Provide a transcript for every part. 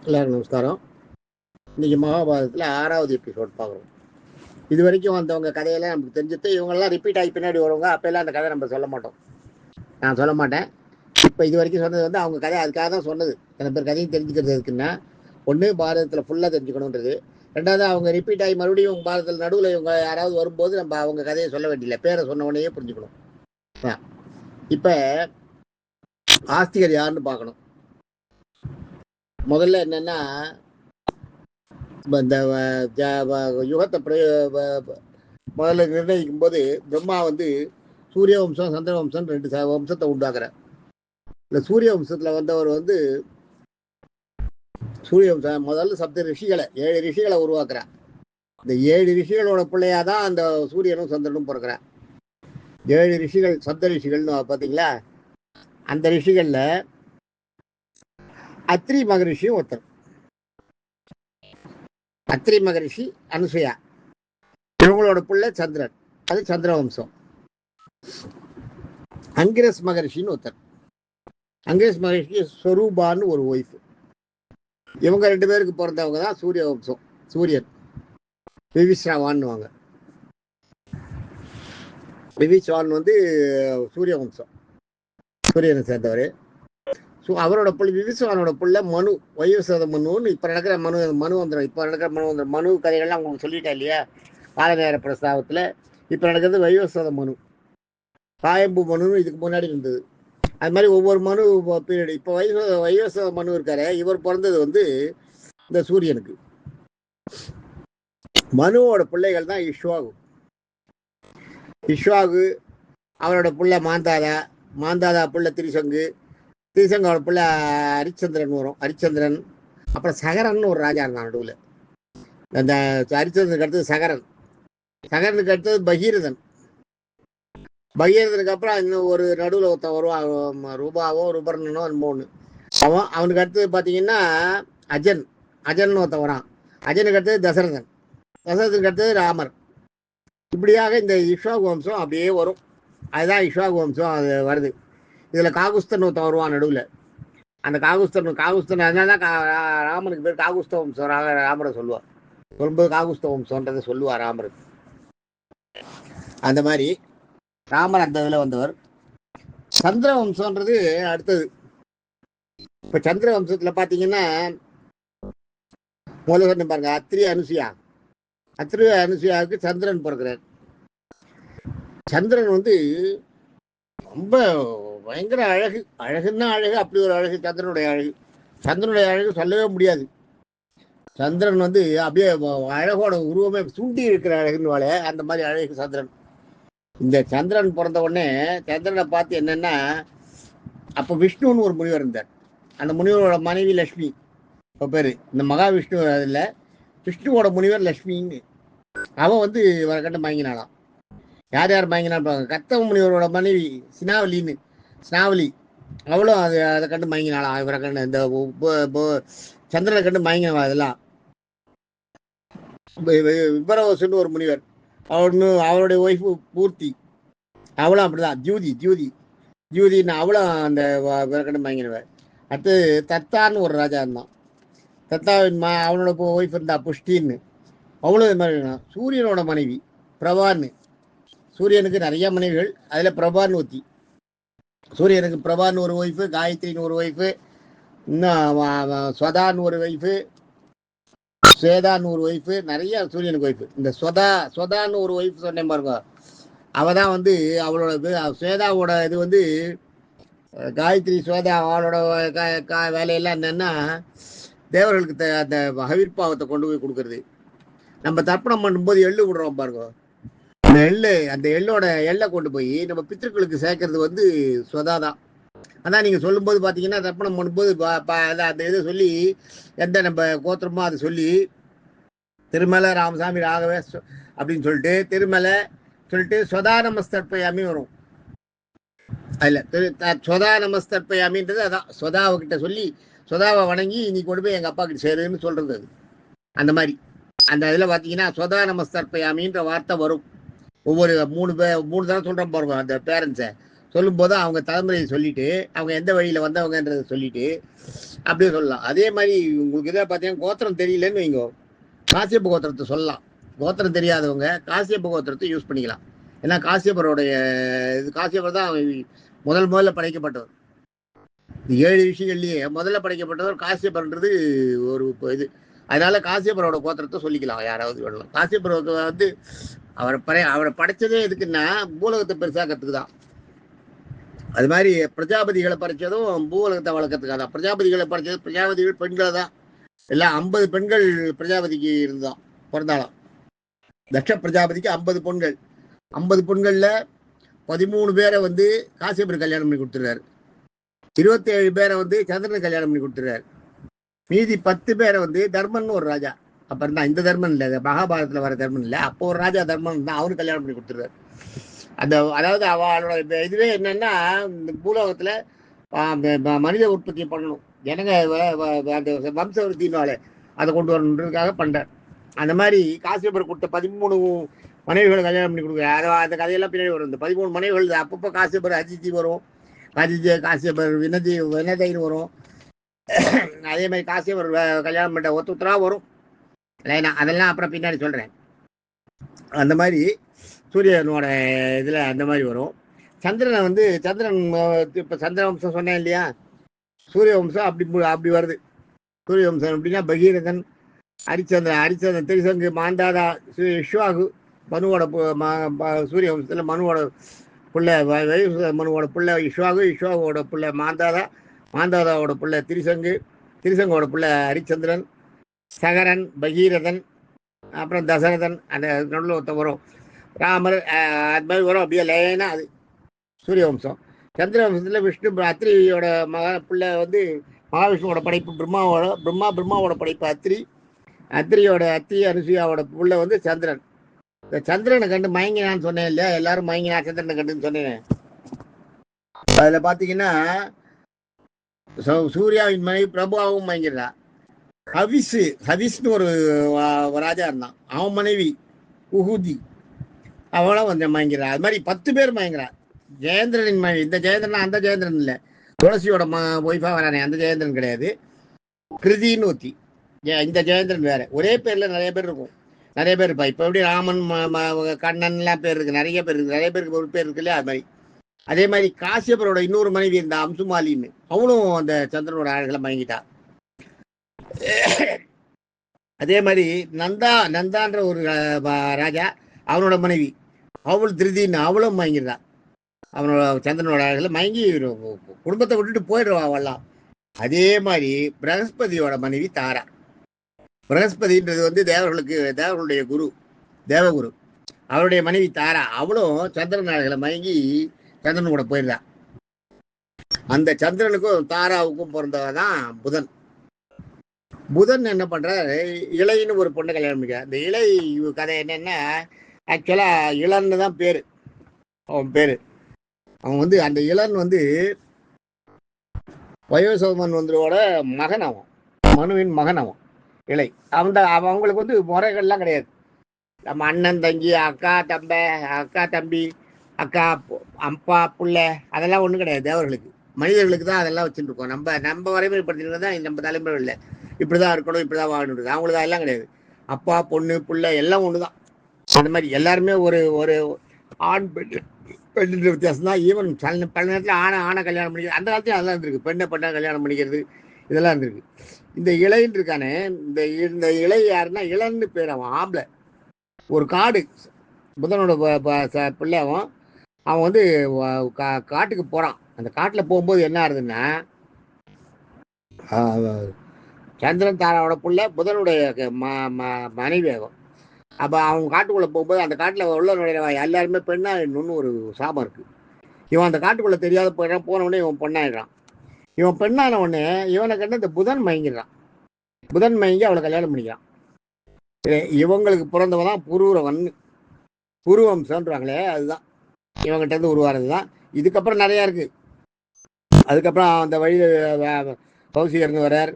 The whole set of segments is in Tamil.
எல்லாருக்கும் நமஸ்காரம். இன்னைக்கு மகாபாரதத்தில் 6வது எபிசோட் பார்க்குறோம். இது வரைக்கும் வந்தவங்க கதையெல்லாம் நமக்கு தெரிஞ்சுட்டு இவங்கெல்லாம் ரிப்பீட் ஆகி பின்னாடி வருவாங்க. அப்போல்லாம் அந்த கதை நம்ம சொல்ல மாட்டோம், நான் சொல்ல மாட்டேன். இப்போ இது வரைக்கும் சொன்னது வந்து அவங்க கதை அதுக்காக தான் சொன்னது. சில பேர் கதையும் தெரிஞ்சுக்கிறது இருக்குன்னா ஒன்று பாரதத்தில் ஃபுல்லாக தெரிஞ்சுக்கணுன்றது, ரெண்டாவது அவங்க ரிப்பீட் ஆகி மறுபடியும் பாரதத்தில் நடுவில் இவங்க யாராவது வரும்போது நம்ம அவங்க கதையை சொல்ல வேண்டியதில்லை, பேரை சொன்ன உடனே புரிஞ்சுக்கணும். இப்போ ஆஸ்திகர் யாருன்னு பார்க்கணும். முதல்ல என்னன்னா இந்த யுகத்தை முதல்ல நிர்ணயிக்கும் போது பிரம்மா வந்து சூரிய வம்சம் சந்திர வம்சம் 2 வம்சத்தை உண்டாக்குற. இந்த சூரிய வம்சத்துல வந்தவர் வந்து சூரிய வம்சம் முதல்ல சப்த ரிஷிகளை 7 ரிஷிகளை உருவாக்குறார். இந்த 7 ரிஷிகளோட பிள்ளையாதான் அந்த சூரியனும் சந்திரனும் பிறக்கிறார். 7 ரிஷிகள் சப்த ரிஷிகள்னு பார்த்தீங்களா? அந்த ரிஷிகள்ல அத்ரி மகரிஷியும் ஒருத்தர். அத்ரி மகரிஷி அனுசுயா, இவங்களோட பிள்ளை சந்திரன், அது சந்திர வம்சம். அங்கிரஸ் மகரிஷின்னு ஒருத்தர். அங்கிரஸ் மகரிஷி ஸ்வரூபான்னு ஒரு ஒய்ஃப். இவங்க 2 பேருக்கு பிறந்தவங்க தான் சூரிய வம்சம். சூரியன் விவிஸ்ரவான்னு. விவிஸ்ரவான் வந்து சூரிய வம்சம், சூரியனை சேர்ந்தவர். அவரோட பிள்ளை விவிஸ்வானோட பிள்ளை மனு, வைவஸ்வத மனுன்னு. இப்போ நடக்கிற மனுவந்திரம், இப்போ நடக்கிற மனு கதைகள்லாம் உங்களுக்கு சொல்லிட்டேன் இல்லையா காலநேர பிரஸ்தாவத்தில். இப்போ நடக்கிறது வைவஸ்வத மனு. காயம்பு மனுன்னு இதுக்கு முன்னாடி இருந்தது. அது மாதிரி ஒவ்வொரு மனு பீரியடு. இப்போ வைவஸ்வத மனு இருக்காரு, இவர் பிறந்தது வந்து இந்த சூரியனுக்கு. மனுவோட பிள்ளைகள் தான் இஷ்வாகு. இஷ்வாகு அவரோட பிள்ளை மாந்தாதா, மாந்தாதா பிள்ளை திரிசங்கு, திரிசங்கோட பிள்ளை ஹரிச்சந்திரன் வரும். ஹரிச்சந்திரன், அப்புறம் சகரன் ஒரு ராஜா இருந்தான் நடுவில். அந்த ஹரிச்சந்திரனுக்கு அடுத்தது சகரன், சகரனுக்கு அடுத்தது பகீரதன், பகீரதனுக்கு அப்புறம் இன்னும் ஒரு நடுவில் ஒருத்தன் வருவான், ரூபாவோ ருபர்ணனோ ஒன்று. அவனுக்கு அடுத்தது பார்த்தீங்கன்னா அஜன், அஜன் ஒருத்தன் வரான். அஜனுக்கு அடுத்தது தசரதன், தசரதனுக்கு அடுத்தது ராமர். இப்படியாக இந்த இஷ்வாகு வம்சம் அப்படியே வரும். அதுதான் இஷ்வாகு வம்சம். அது வருது. இதில் காகுஸ்தன் ஒருத்தன் வருவான் நடுவில். அந்த காகுஸ்தன் அதனால தான் ராமனுக்கு பேர் காகுஸ்த வம்சம். ராமரை சொல்லுவார், சொல்லும்போது காகுஸ்த வம்சம்ன்றதை சொல்லுவார் ராமருக்கு. அந்த மாதிரி ராமர் அந்த இதில் வந்தவர். சந்திர வம்சம்ன்றது அடுத்தது. இப்போ சந்திர வம்சத்தில் பார்த்தீங்கன்னா முதல்ல சொன்ன பாருங்க, அத்ரி அனுசுயா. அத்ரி அனுசுயாவுக்கு சந்திரன் பிறக்கிறார். சந்திரன் வந்து ரொம்ப பயங்கர அழகு, அழகுன்னா அழகு, அப்படி ஒரு அழகு சந்திரனுடைய அழகு. சந்திரனுடைய அழகு சொல்லவே முடியாது. சந்திரன் வந்து அப்படியே அழகோட உருவமே சுண்டி இருக்கிற அழகுன்னு வாழ, அந்த மாதிரி அழகு சந்திரன். இந்த சந்திரன் பிறந்த உடனே சந்திரனை பார்த்து என்னன்னா, அப்போ விஷ்ணுன்னு ஒரு முனிவர் இருந்தார். அந்த முனிவரோட மனைவி லக்ஷ்மி இப்போ பேரு. இந்த மகாவிஷ்ணு அதில் விஷ்ணுவோட முனிவர் லக்ஷ்மின்னு. அவன் வந்து இவரை கண்டு மயங்கினாலாம். யார் யார் மயங்கினான்னு கர்த்தவ முனிவரோட மனைவி ஸ்னாவலி, அவளும் அதை கண்டு மயங்கினாலாம். இவரை கண்டு இந்த சந்திரனை கண்டு மயங்கினவா. அதெல்லாம் விபரவசுன்னு ஒரு முனிவர், அவருடைய ஒய்ஃபு பூர்த்தி, அவளும் அப்படிதான். ஜூதின்னு அவளும் அந்த இவரை கண்டு மயங்கினவர். அடுத்து தத்தான்னு ஒரு ராஜா இருந்தான். தத்தாவின் அவனோட ஒய்ஃப் இருந்தா புஷ்டின்னு, அவளும் இது மாதிரி. சூரியனோட மனைவி பிரபான்னு. சூரியனுக்கு நிறைய மனைவிகள், அதில் பிரபான்னு ஒத்தி. சூரியனுக்கு பிரபான்னு ஒரு ஒய்ஃபு, காயத்ரின்னு ஒரு ஒய்ஃபு, இன்னும் ஸ்வதான்னு ஒரு ஒய்ஃபு, ஸ்வேதான்னு ஒரு ஒய்ஃபு, நிறைய சூரியனுக்கு ஒய்ஃபு. இந்த ஸ்வதான்னு ஒரு ஒய்ஃப் சொன்னேன் பாருங்க, அவள் தான் வந்து அவளோட ஸ்வேதாவோட இது வந்து காயத்ரி ஸ்வேதா. அவளோட வேலையெல்லாம் என்னன்னா, தேவர்களுக்கு அந்த ஹவிர்பாவத்தை கொண்டு போய் கொடுக்கறது. நம்ம தர்ப்பணம் பண்ணும்போது எள்ளு விடுறோம் பாருங்க, அந்த எள்ளோட எள்ளை கொண்டு போய் நம்ம பித்திருக்களுக்கு சேர்க்கறது வந்து ஸ்வதா தான். அதான் நீங்கள் சொல்லும்போது பார்த்தீங்கன்னா, தர்ப்பணம் பண்ணும்போது அந்த இதை சொல்லி, எந்த நம்ம கோத்திரமோ அதை சொல்லி, திருமலை ராமசாமி ராகவே அப்படின்னு சொல்லிட்டு திருமலை சொல்லிட்டு ஸ்வதா நமஸ்தர்ப்பயாமி வரும். அதில் ஸ்வதா நமஸ்தர்ப்பயாமின்றது அதான். ஸ்வதாவுக்கிட்ட சொல்லி ஸ்வதாவை வணங்கி நீ கொண்டு போய் எங்கள் அப்பா கிட்ட சேருன்னு சொல்கிறது. அது அந்த மாதிரி அந்த இதில் பார்த்தீங்கன்னா ஸ்வதா நமஸ்தர்ப்பயாமின்ற வார்த்தை வரும். ஒவ்வொரு 3 தடவை சொல்கிறோம் பாருங்க அந்த பேரண்ட்ஸை. சொல்லும் போது அவங்க தலைமுறையை சொல்லிட்டு அவங்க எந்த வழியில வந்தவங்கன்றத சொல்லிட்டு அப்படியே சொல்லலாம். அதே மாதிரி உங்களுக்கு இதை பார்த்தீங்கன்னா கோத்திரம் தெரியலன்னு வைங்க, காசியப்ப கோத்திரத்தை சொல்லலாம். கோத்திரம் தெரியாதவங்க காசியப்ப கோத்திரத்தை யூஸ் பண்ணிக்கலாம். ஏன்னா காசியப்பருடைய இது காசியப்பர் தான் முதல்ல படைக்கப்பட்டவர். 7 விஷயங்கள்லயே முதல்ல படைக்கப்பட்டவர் காசியப்பர்ன்றது ஒரு இது. அதனால காசியப்பரோட கோத்திரத்தை சொல்லிக்கலாம் யாராவது சொல்லலாம். காசியப்பர் வந்து அவரை படைச்சதே எதுக்குன்னா பூலகத்தை பெருசாக்கிறதுக்கு தான். அது மாதிரி பிரஜாபதிகளை படைச்சதும் பூலகத்தை வளர்க்கறதுக்காக தான். பிரஜாபதிகளை படைச்சது பிரஜாபதிகள் பெண்களை தான். எல்லாம் 50 பெண்கள் பிரஜாபதிக்கு இருந்தான் பிறந்தாலும். தட்ச பிரஜாபதிக்கு 50 பெண்கள். 50 பெண்கள்ல 13 பேரை வந்து காசியப்பர் கல்யாணம் பண்ணி கொடுத்துருக்காரு. 27 பேரை வந்து சந்திரன் கல்யாணம் பண்ணி கொடுத்துருக்காரு. மீதி 10 பேரை வந்து தர்மன் ஒரு ராஜா அப்ப இருந்தா. இந்த தர்மன் இல்லை, மகாபாரதத்துல வர தர்மன் இல்லை, அப்போ ஒரு ராஜா தர்மன் தான், அவரு கல்யாணம் பண்ணி கொடுத்துருக்காரு. அந்த அதாவது அவளோட இதுவே என்னன்னா இந்த பூலோகத்துல மனித உற்பத்தி பண்ணணும், ஜனங்க அந்த வம்சவருத்தினால அதை கொண்டு வரணுன்றதுக்காக பண்றார். அந்த மாதிரி காசியப்பர் கொடுத்த 13 மனைவிகளை கல்யாணம் பண்ணி கொடுக்குறாரு. அந்த கதையெல்லாம் பின்னாடி வரும். இந்த 13 மனைவிகள் அப்பப்போ காசியப்பர் அதித்தி வரும், காசியப்பர் வினதைன்னு வரும். அதே மாதிரி காசியப்பர் கல்யாணம் பண்ண ஒத்துத்தரா வரும். அதெல்லாம் அப்புறம் பின்னாடி சொல்றேன். அந்த மாதிரி சூரியனோட இதுல அந்த மாதிரி வரும். சந்திரனை வந்து சந்திரன் இப்ப சந்திர வம்சம் சொன்னேன் இல்லையா, சூரிய வம்சம் அப்படி வருது. சூரிய வம்சம் அப்படின்னா பகீரதன், ஹரிச்சந்திரன், திரிசங்கு, மாந்தாதா, இஷ்வாகு, மனுவோட சூரிய வம்சத்துல மனுவோட புள்ள மனுவோட புள்ள இஷ்வாகோட புள்ள மாந்தாதாவோட புள்ள திரிசங்கோட புள்ள ஹரிச்சந்திரன், சகரன், பகீரதன், அப்புறம் தசரதன், அந்த நடுவில் ஒருத்த வரும் ராமர், அது மாதிரி வரும். அப்படியே லைனா அது சூரிய வம்சம். சந்திர வம்சத்துல விஷ்ணு அத்திரியோட பிள்ளை வந்து மகாவிஷ்ணுவோட படைப்பு பிரம்மாவோட படைப்பு அத்திரியோட அனுசுயாவோட புள்ள வந்து சந்திரன். இந்த சந்திரனை கண்டு மயங்கினான்னு சொன்னேன் இல்லையா, எல்லாரும் மயங்கினா சந்திரனை கண்டுன்னு சொன்னேன். அதுல பாத்தீங்கன்னா சூர்யாவின் மனைவி பிரபாவும் மயங்கிடுறா. ஹவிஸ்னு ஒரு ராஜா இருந்தான், அவன் மனைவி உஹூதி, அவளும் வந்து மயங்கிறா. அது மாதிரி 10 பேர் மயங்கிறா. ஜெயேந்திரனின் மனைவி, இந்த ஜெயேந்திரன் அந்த ஜெயேந்திரன் இல்லை, துளசியோட ஒய்ஃபா வரானே அந்த ஜெயேந்திரன் கிடையாது, கிருதின்னு ஒத்தி. இந்த ஜெயேந்திரன் வேற. ஒரே பேர்ல நிறைய பேர் இருக்கும், நிறைய பேர் இருப்பா. இப்ப எப்படி ராமன் கண்ணன் எல்லாம் பேர் இருக்கு, நிறைய பேர் இருக்கு, நிறைய பேருக்கு ஒரு பேர் இருக்கு இல்லையா, அது மாதிரி. அதே மாதிரி காசியப்பரோட இன்னொரு மனைவி இருந்தா அம்சுமாலின்னு, அவளும் அந்த சந்திரனோட அழகுல மயங்கிட்டா. அதே மாதிரி நந்தான்ற ஒரு ராஜா, அவனோட மனைவி அவள் திருதின்னு, அவளும் மயங்கிடுறா. அவனோட சந்திரனோட அழகுல மயங்கி குடும்பத்தை விட்டுட்டு போயிடுவா அவெல்லாம். அதே மாதிரி பிரகஸ்பதியோட மனைவி தாரா. பிரகஸ்பதின்றது வந்து தேவர்களுடைய குரு, தேவகுரு. அவருடைய மனைவி தாரா, அவளும் சந்திரன் அழகுல மயங்கி சந்திரன் கூட போயிடுறா. அந்த சந்திரனுக்கும் தாராவுக்கும் பிறந்தவதான் புதன். புதன் என்ன பண்ற, இளைன்னு ஒரு பொண்ணை கல்யாணம் பண்ணிக்கிறார். இந்த இளை கதை என்னன்னா, ஆக்சுவலா இளன்னு தான் பேரு, அவன் பேரு. அவன் வந்து அந்த இளன் வந்து வயோசோமன் வந்தோட மகன், அவன் மனுவின் மகன். அவன் இளை. அவங்களுக்கு வந்து முறைகள்லாம் கிடையாது. நம்ம அண்ணன் தங்கி, அக்கா தம்பி, அக்கா அப்பா புள்ள, அதெல்லாம் ஒண்ணும் கிடையாது தேவர்களுக்கு. மனிதர்களுக்கு தான் அதெல்லாம் வச்சுட்டு இருக்கோம். நம்ம வரைமுறைப்படுத்தினது தான் நம்ம தலைமுறை இல்லை, இப்படிதான் இருக்கணும், இப்படிதான் வாழணும். அவங்களுக்கு அதெல்லாம் கிடையாது. அப்பா பொண்ணு புள்ள எல்லாம் ஒண்ணுதான். அந்த மாதிரி எல்லாருமே ஒரு ஆண் பெண் வித்தியாசம் தான். ஈவன் பல நேரத்தில் ஆணை கல்யாணம் பண்ணிக்கிறது, அந்த காலத்தையும் அதெல்லாம் இருந்திருக்கு. பெண்ணை கல்யாணம் பண்ணிக்கிறது, இதெல்லாம் இருந்திருக்கு. இந்த இளைன்னு இருக்கானே, இந்த இளை யாருன்னா இளன்னு பேர். அவன் ஆம்பளை. ஒரு காடு, புதனோட பிள்ளை. அவன் வந்து காட்டுக்கு போறான். அந்த காட்டுல போகும்போது என்ன ஆகுதுன்னா, சந்திரன் தாராவோட புள்ள புதனுடைய மனைவி ஆகும். அப்ப அவங்க காட்டுக்குள்ள போகும்போது அந்த காட்டுல உள்ள நுழையிறவா எல்லாருமே பெண்ணா இன்னொன்னு ஒரு சாபம் இருக்கு. இவன் அந்த காட்டுக்குள்ள தெரியாத போன உடனே இவன் பெண்ணாயிடுறான். இவன் பெண்ணான உடனே இவனை கண்டு இந்த புதன் மயங்கிடுறான். புதன் மயங்கி அவளை கல்யாணம் பண்ணிக்கிறான். இவங்களுக்கு பிறந்தவன் தான் புருவம்சன்றாங்களே, அதுதான் இவங்கிட்ட இருந்து உருவானதுதான். இதுக்கப்புறம் நிறைய இருக்கு. அதுக்கப்புறம் அந்த வழியில கௌசிகர்னு வர்றார்.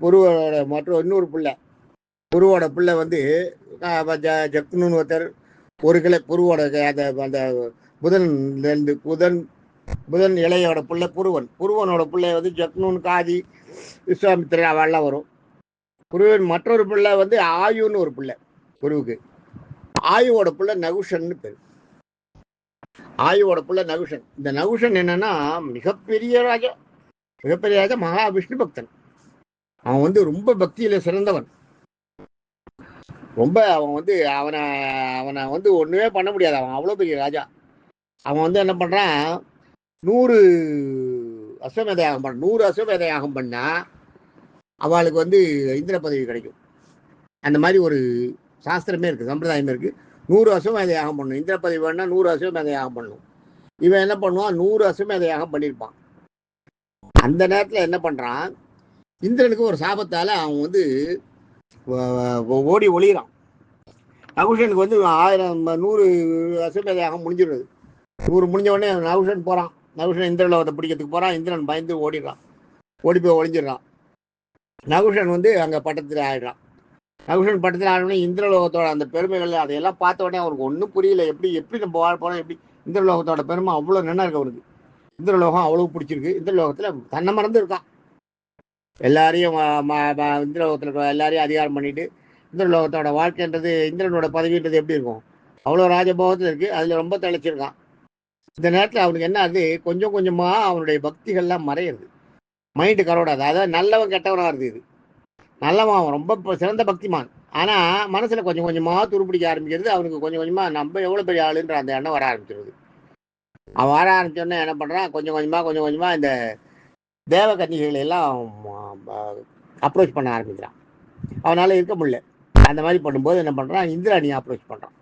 புருவோட மற்றும் இன்னொரு பிள்ளை, புருவோட பிள்ளை வந்து ஜக்னுன்னு ஒருத்தர். ஒரு கிளை புருவோட அந்த புதன்லேருந்து புதன் இளையோட பிள்ளை புருவனோட பிள்ளை வந்து ஜக்னூன், காதி, விஸ்வாமித்திரன் அவெல்லாம் வரும். குருவின் மற்றொரு பிள்ளை வந்து ஆயுன்னு ஒரு பிள்ளை குருவுக்கு. ஆயுவோட பிள்ளை நகுஷன்னு பேர். ஆயுவோட பிள்ளை நகுஷன். இந்த நகுஷன் என்னன்னா மிகப்பெரிய ராஜா மகாவிஷ்ணு பக்தன். அவன் வந்து ரொம்ப பக்தியில சிறந்தவன். ரொம்ப அவன் வந்து அவனை வந்து ஒண்ணுமே பண்ண முடியாது. அவன் அவ்வளோ பெரிய ராஜா. அவன் வந்து என்ன பண்றான், 100 அஸ்வமேத யாகம் பண்ண 100 அஸ்வமேத யாகம் பண்ணா அவளுக்கு வந்து இந்திர பதவி கிடைக்கும். அந்த மாதிரி ஒரு சாஸ்திரமே இருக்கு, சம்பிரதாயமே இருக்கு. 100 அஸ்வமேத யாகம் பண்ணணும். இந்திர பதவி வேணா 100 அஸ்வமேத யாகம் பண்ணணும். இவன் என்ன பண்ணுவான், 100 அஸ்வமேத யாகம் பண்ணியிருப்பான். அந்த நேரத்தில் என்ன பண்றான், இந்திரனுக்கு ஒரு சாபத்தால அவன் வந்து ஓடி ஒளிகிறான். நகுஷனுக்கு வந்து 100 அஸ்வமேத யாகம் முடிஞ்சிடுறது. 100 முடிஞ்ச உடனே நகுஷன் போறான். நகுஷன் இந்திரலோகத்தை பிடிக்கிறதுக்கு போறான். இந்திரன் பயந்து ஓடிடுறான். ஓடி போய் ஒளிஞ்சிடறான். நகுஷன் வந்து அங்கே பட்டத்தில் ஆயிடுறான். நகுஷன் பட்டத்தில் ஆடனே இந்திரலோகத்தோட அந்த பெருமைகள் அதையெல்லாம் பார்த்த உடனே அவருக்கு ஒன்றும் புரியல. எப்படி நம்ம வாழ போறோம், எப்படி இந்திரலோகத்தோட பெருமை அவ்வளோ நல்லா இருக்கு அவருக்கு. இந்திரலோகம் அவ்வளோ பிடிச்சிருக்கு. இந்திரலோகத்தில் தன்னை மறந்து இருக்கான். எல்லாரையும் இந்திரலோகத்தில் எல்லாரையும் அதிகாரம் பண்ணிட்டு இந்திரலோகத்தோட வாழ்க்கைன்றது, இந்திரனோட பதவின்றது எப்படி இருக்கும், அவ்வளோ ராஜபோகத்தில் இருக்கு. அதில் ரொம்ப தெளிச்சிருக்கான். இந்த நேரத்தில் அவனுக்கு என்ன ஆகுது, கொஞ்சம் கொஞ்சமாக அவனுடைய பக்திகள்லாம் மறையிறது. மைண்டு கரோடாது. அதாவது நல்லவன் கெட்டவனாக இருக்குது. இது நல்லவன் ரொம்ப சிறந்த பக்திமான். ஆனால் மனசில் கொஞ்சம் கொஞ்சமாக துருப்பிடிக்க ஆரம்பிக்கிறது. அவனுக்கு கொஞ்சம் கொஞ்சமாக நம்ம எவ்வளோ பெரிய ஆளுன்ற அந்த எண்ணம் வர ஆரம்பிச்சிருது. அவன் வர ஆரம்பிச்சோடனே என்ன பண்ணுறான், கொஞ்சம் கொஞ்சமாக இந்த தேவகன்னிகளை எல்லாம் அப்ரோச் பண்ண ஆரம்பிக்கிறான். அவனால் இருக்க முடியல. அந்த மாதிரி பண்ணும்போது என்ன பண்ணுறான், இந்திராணியை அப்ரோச் பண்ணுறான்.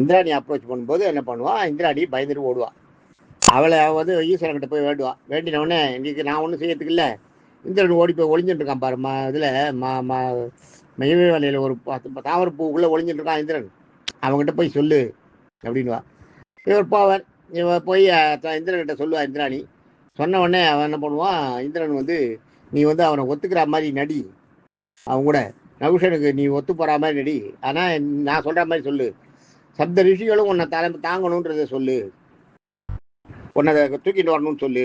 இந்திராணியை அப்ரோச் பண்ணும்போது என்ன பண்ணுவான், இந்திராணி பயந்துட்டு ஓடுவான். அவளை வந்து ஈஸ்வரன்கிட்ட போய் வேண்டுவான். வேண்டினவுடனே இன்றைக்கி நான் ஒன்றும் செய்யறதுக்கு இல்லை, இந்திரன் ஓடி போய் ஒளிஞ்சிட்டு இருக்கான் பாரு, இதில் மெய்வே வலையில் ஒரு தாமரைப்பூக்குள்ளே ஒளிஞ்சிட்டு இருக்கான் இந்திரன், அவங்ககிட்ட போய் சொல்லு அப்படின்வா. இவர் போவார். இவர் போய் இந்திரன்கிட்ட சொல்லுவா. இந்திராணி சொன்ன உடனே அவன் என்ன பண்ணுவான், இந்திரன் வந்து நீ வந்து அவனை ஒத்துக்கிற மாதிரி நடி, அவன் கூட நகுஷனுக்கு நீ ஒத்து போகிற மாதிரி நடி, ஆனால் நான் சொல்கிற மாதிரி சொல்லு, சப்த ரிஷிகளும் உன்னை தாங்கணுன்றதை சொல்லு, உன்னை தூக்கிட்டு வரணும்னு சொல்லு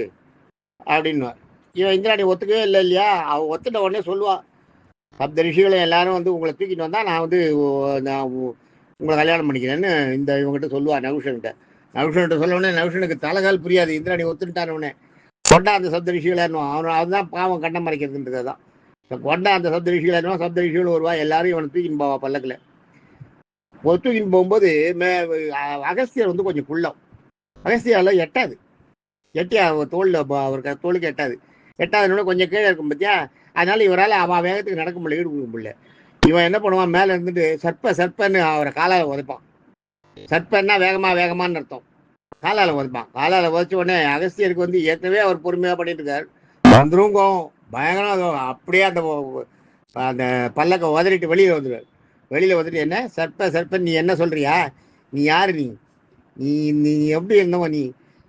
அப்படின்வா. இவன் இந்திராணி ஒத்துக்கவே இல்லை இல்லையா. அவன் ஒத்துட்ட உடனே சொல்லுவான், சப்த ரிஷிகளும் எல்லாரும் வந்து உங்களை தூக்கிட்டு வந்தால் நான் வந்து உங்களை கல்யாணம் பண்ணிக்கிறேன்னு இவங்ககிட்ட சொல்லுவாள் நகுஷன்கிட்ட சொல்ல உடனே நகுஷனுக்கு தலைகால் புரியாது. இந்திராணி ஒத்துட்டானவனே கொண்டா அந்த சப்த ரிஷிகள் ஏறணும். அதுதான் பாவம் கண்டம் மறைக்கிறதுன்றது தான். கொண்டா அந்த சப்த ரிஷிகள் ஏறணும். சப்த ரிஷிகள் வருவா, எல்லாரும் இவனை தூக்கின்னு போவா பல்லக்கில். தூக்கின்னு போகும்போது அகஸ்தியர் வந்து கொஞ்சம் குள்ளம். அகஸ்தியால எட்டாது. எட்டியா தோளில் அவருக்கு தோளுக்கு எட்டாதுன்னு கொஞ்சம் கீழே இருக்கும் பார்த்தியா. அதனால இவரால் அவன் வேகத்துக்கு நடக்க முடியல, ஈடு கொடுக்க முடியல. இவன் என்ன பண்ணுவான், மேலே இருந்துட்டு சர்ப்பன்னு அவரை காலால் உதைப்பான். சர்ப்பன்னா வேகமான்னு அர்த்தம். காலால் உதைப்பான். காலால் உதைச்ச உடனே அகஸ்தியருக்கு வந்து ஏற்கனவே அவர் பொறுமையாக பண்ணிட்டு இருக்காரு. வந்துரும் கோவம் பயங்கரம். அப்படியே அந்த பல்லக்கை உதறிட்டு வெளியில் வந்துடுவார். வெளியில் வந்துட்டு என்ன சர்ப்பன் நீ என்ன சொல்றியா, நீ யாரு, நீ நீ எப்படி இருந்தவன்,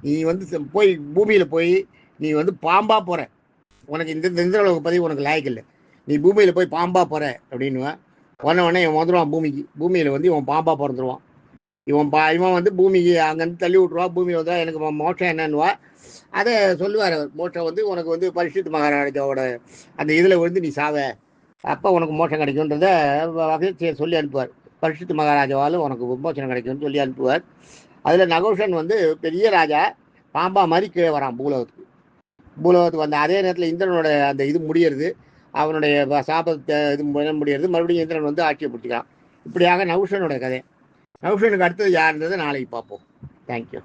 நீ வந்து போய் பூமியில் போய் நீ வந்து பாம்பா போகிற, உனக்கு இந்த இந்திரலோக பதிவு உனக்கு லாய்க்கில்லை, நீ பூமியில் போய் பாம்பா போகிற அப்படின்னுவான். உடனே இவன் வந்துடுவான் பூமியில் வந்து இவன் பாம்பா பிறந்துருவான். இவன் வந்து பூமிக்கு அங்கேருந்து தள்ளி விட்ருவான். பூமியில் வந்து எனக்கு மோட்சம் என்னன்னுவா. அதை சொல்லுவார் அவர். மோட்சம் வந்து உனக்கு வந்து பரிசுத்த மகாராஜாவோட அந்த இதில் வந்து நீ சாவ, அப்போ உனக்கு மோட்சம் கிடைக்கும்ன்றத சொல்லி அனுப்புவார். பரிசுத்த மகாராஜாவால் உனக்கு மோட்சம் கிடைக்கும்னு சொல்லி அனுப்புவார். அதில் நகுஷன் வந்து பெரிய ராஜா பாம்பா மாதிரி கீழே வரான் பூலோகத்துக்கு வந்த அதே நேரத்தில் இந்திரனோட அந்த இது முடியறது, அவனுடைய சாபத்தை இது முடியறது, மறுபடியும் இந்திரன் வந்து ஆட்சியை பிடிச்சிக்கலாம். இப்படியாக நகுஷனோட கதை. நகுஷனுக்கு அடுத்தது யாருன்றதை நாளைக்கு பார்ப்போம். தேங்க்யூ.